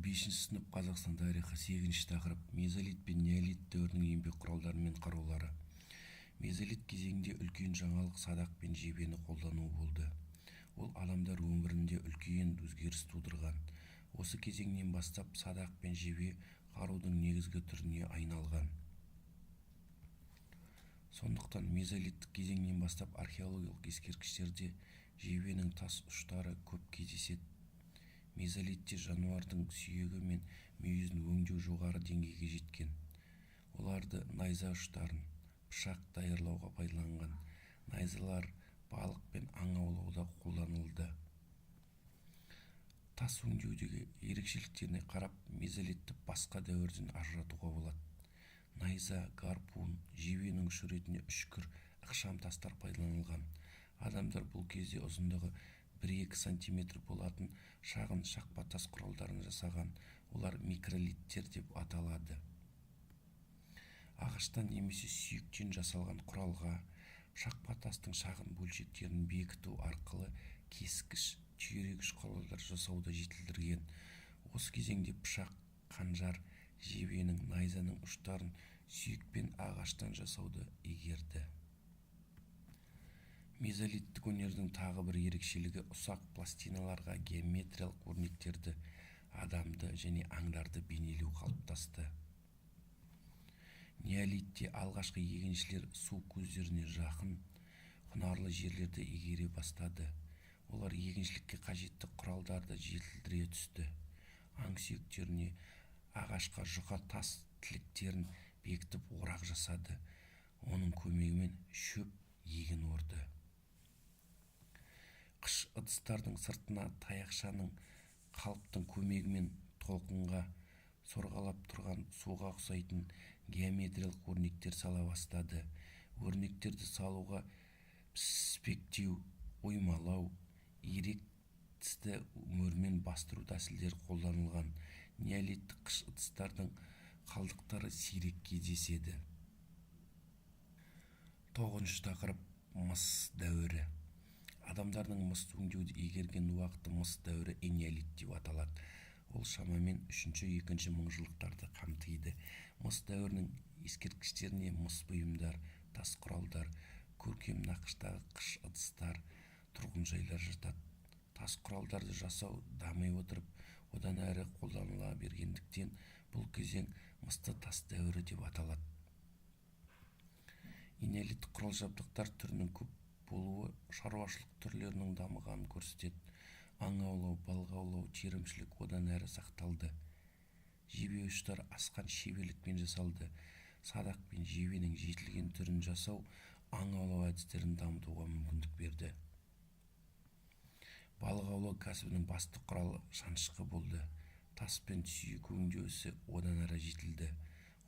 5 сынып Қазақстан тарихы 8 тақырып мезолит пен неолит дәуірінің еңбек құралдары мен қарулары. Мезолит кезеңінде үлкен жаңалық садақ пен жебені қолдану болды. Ол адамдар өмірінде үлкен өзгеріс тудырған. Осы кезеңнен бастап садақ пен жебе қарудың негізгі түріне айналған. Сондықтан мезолиттік кезеңнен бастап археологиялық ескерткіштерде жебенің тас ұштары көп кездеседі. Мезолитте жануардың сүйегі мен мүйізін өңдеу жоғары деңгейге жеткен. Оларды найза ұштарын пышақ даярлауға пайдаланған. Найзалар балық пен аң аулауда қолданылды. Тас өңдеудегі ерекшеліктеріне қарап мезолитті басқа дәуірден ажыратуға болады. Найза, гарпун, жебенің ұшы ретінде үшкір, ықшам тастар пайдаланылған. Адамдар бұл кезде ұзындығы 1-2 сантиметр болатын шағын шақпа тас құралдарын жасаған. Олар микролиттер деп аталады. Ағаштан немесе сүйектен жасалған құралға шақпа тастың шағын бөлшектерін бекіту арқылы кескіш, түйрегіш құралдар жасауда жетілдірген. Осы кезеңде пышақ, қанжар, жебенің, найзаның ұштарын сүйек пен ағаштан жасауды игерді. Мезолиттік өнердің тағы бір ерекшелігі ұсақ пластиналарға геометриялық өрнектерді, адамды және аңдарды бейнелеу қалыптасты. Неолитте алғашқы егіншілер су көздеріне жақын, құнарлы жерлерді игере бастады. Олар егіншілікке қажетті құралдарды жетілдіре түсті. Аң сүйектеріне ағашқа жұқа тас тіліктерін бекітіп орақ жасады. Оның көмегімен шөп, егін орды. Қыш ыдыстардың сыртына таяқшаның қалыптың көмегімен толқынға сорғалап тұрған суға ұқсайтын геометриялық өрнектер сала бастады. Өрнектерді салуға піспектеу, оймалау, ирек тісті мөрмен бастыру тәсілдері қолданылған. Неолиттік қыш ыдыстардың қалдықтары сирек кездеседі. 9 тақырып мыс дәуірі. Адамдардың мыс өңдеуді игерген уақыты мыс дәуірі энеолит деп аталады. Ол шамамен 3-2 мыңжылдықтарды қамтиды. Мыс дәуірінің ескерткіштеріне мыс бұйымдар, тас құралдар, көркем нақыштағы қыш ыдыстар, тұрғынжайлар жатады. Тас құралдарды жасау дами отырып, одан әрі қолданыла бергендіктен бұл кезең мысты тас дәуірі деп аталады. Энеолиттік құрал-жабдықтар түрінің көп болуы шаруашылық түрлерінің дамығанын көрсетеді. Аң аулау, балық аулау, терімшілік одан әрі сақталды. Жебе ұштар асқан шеберлікпен жасалды. Садақ пен жебенің жетілген түрін жасау аң аулау әдістерін дамытуға мүмкіндік берді. Балық аулау кәсібінің басты құралы шанышқы болды. Тас пен сүйек өңдеу ісі одан әрі жетілді.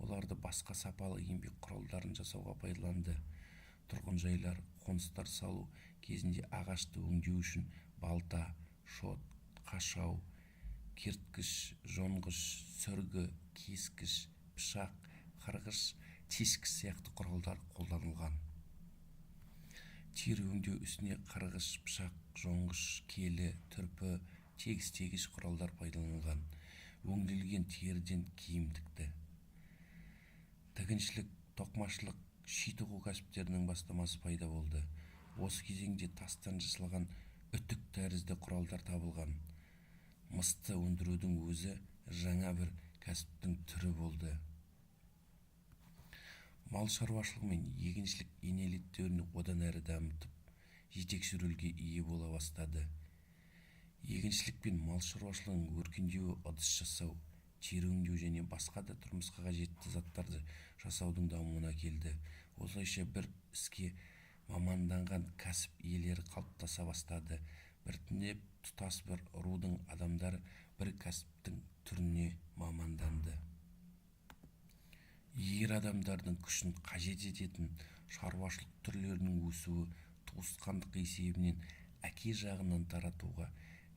Оларды басқа сапалы еңбек құралдарын жасауға пайдаланды. Тұрғынжайлар, қоныстар салу кезінде ағашты өңдеу үшін балта, шот, қашау, керткіш, жонғыш, сүргі, кескіш, пышақ, қырғыш, тескіш сияқты құралдар қолданылған. Тері өңдеу ісіне қырғыш, пышақ, жонғыш, келі, түрпі, тегіс құралдар пайдаланылған. Өңделген теріден киім тікті. Тігіншілік, тоқымашылық, ши тоқу кәсіптерінің бастамасы пайда болды. Осы кезеңде тастан жасалған үтік тәрізді құралдар табылған. Мысты өндірудің өзі жаңа бір кәсіптің түрі болды. Мал шаруашылығы мен егіншілік энеолит дәуірін одан әрі дамытып, жетекші рөлге ие бола бастады. Егіншілік пен мал шаруашылығының өркендеуі ыдыс жасау, тері өңдеу және басқа да тұрмысқа қажетті заттарды жасаудың дамуына келді. Осылайша бір іске маманданған кәсіп иелері қалыптаса бастады. Біртіндеп тұтас бір рудың адамдары бір кәсіптің түріне маманданды. Ер адамдардың күшін қажет ететін шаруашылық түрлерінің өсуі туысқандық есебінен әке жағынан таратуға,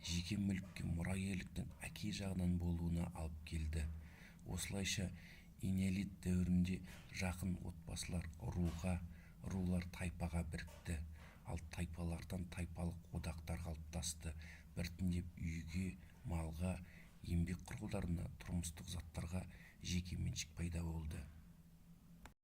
жеке мүлікке мұрагерліктің әке жағынан болуына алып келді. Осылайша энеолит дәуірінде жақын отбасылар рулар тайпаға бірікті, ал тайпалардан тайпалық одақтар қалыптасты. Біртіндеп үйге, малға, еңбек құралдарына, тұрмыстық заттарға жеке меншік пайда